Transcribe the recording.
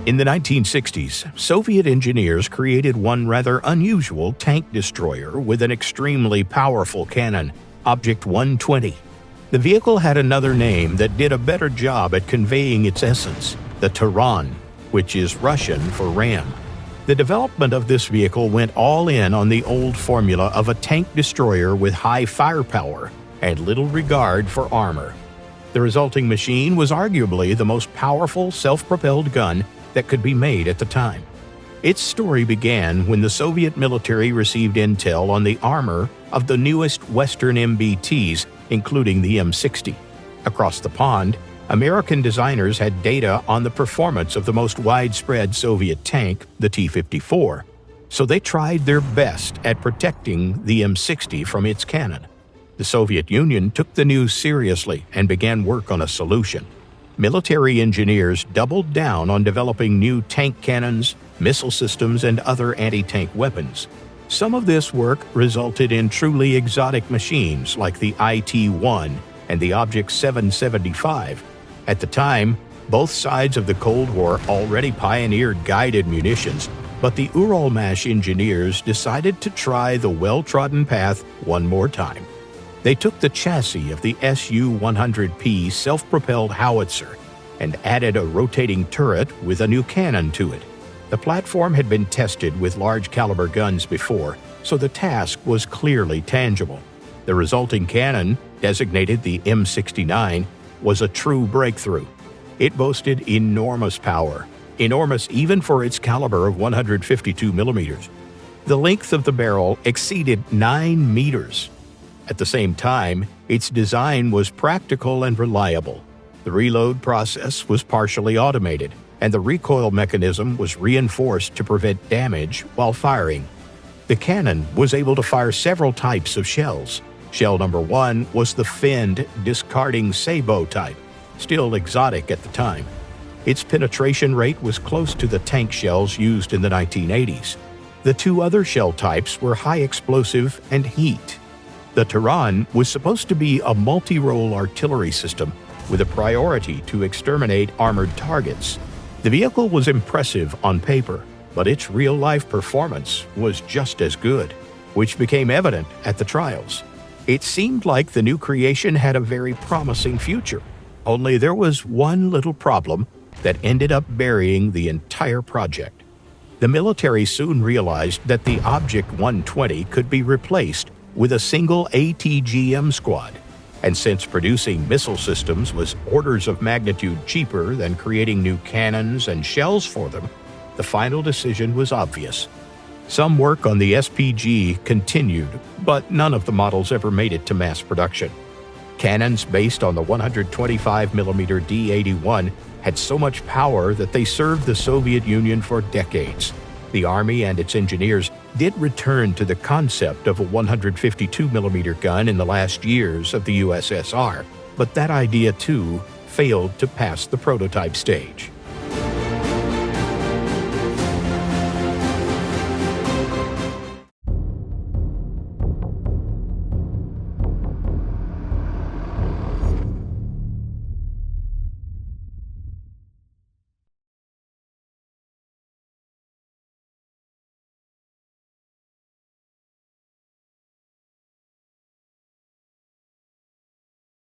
In the 1960s, Soviet engineers created one rather unusual tank destroyer with an extremely powerful cannon, Object 120. The vehicle had another name that did a better job at conveying its essence, the Taran, which is Russian for ram. The development of this vehicle went all in on the old formula of a tank destroyer with high firepower and little regard for armor. The resulting machine was arguably the most powerful self-propelled gun that could be made at the time. Its story began when the Soviet military received intel on the armor of the newest Western MBTs, including the M60. Across the pond, American designers had data on the performance of the most widespread Soviet tank, the T-54, so they tried their best at protecting the M60 from its cannon. The Soviet Union took the news seriously and began work on a solution. Military engineers doubled down on developing new tank cannons, missile systems, and other anti-tank weapons. Some of this work resulted in truly exotic machines like the IT-1 and the Object 775. At the time, both sides of the Cold War already pioneered guided munitions, but the Uralmash engineers decided to try the well-trodden path one more time. They took the chassis of the Su-100P self-propelled howitzer and added a rotating turret with a new cannon to it. The platform had been tested with large-caliber guns before, so the task was clearly tangible. The resulting cannon, designated the M69, was a true breakthrough. It boasted enormous power, enormous even for its caliber of 152 millimeters. The length of the barrel exceeded 9 meters. At the same time, its design was practical and reliable. The reload process was partially automated, and the recoil mechanism was reinforced to prevent damage while firing. The cannon was able to fire several types of shells. Shell number 1 was the finned, discarding sabot type, still exotic at the time. Its penetration rate was close to the tank shells used in the 1980s. The two other shell types were high explosive and heat. The Taran was supposed to be a multi-role artillery system with a priority to exterminate armored targets. The vehicle was impressive on paper, but its real-life performance was just as good, which became evident at the trials. It seemed like the new creation had a very promising future, only there was one little problem that ended up burying the entire project. The military soon realized that the Object 120 could be replaced with a single ATGM squad, and since producing missile systems was orders of magnitude cheaper than creating new cannons and shells for them, the final decision was obvious. Some work on the SPG continued, but none of the models ever made it to mass production. Cannons based on the 125mm D-81 had so much power that they served the Soviet Union for decades. The Army and its engineers did return to the concept of a 152mm gun in the last years of the USSR, but that idea too failed to pass the prototype stage.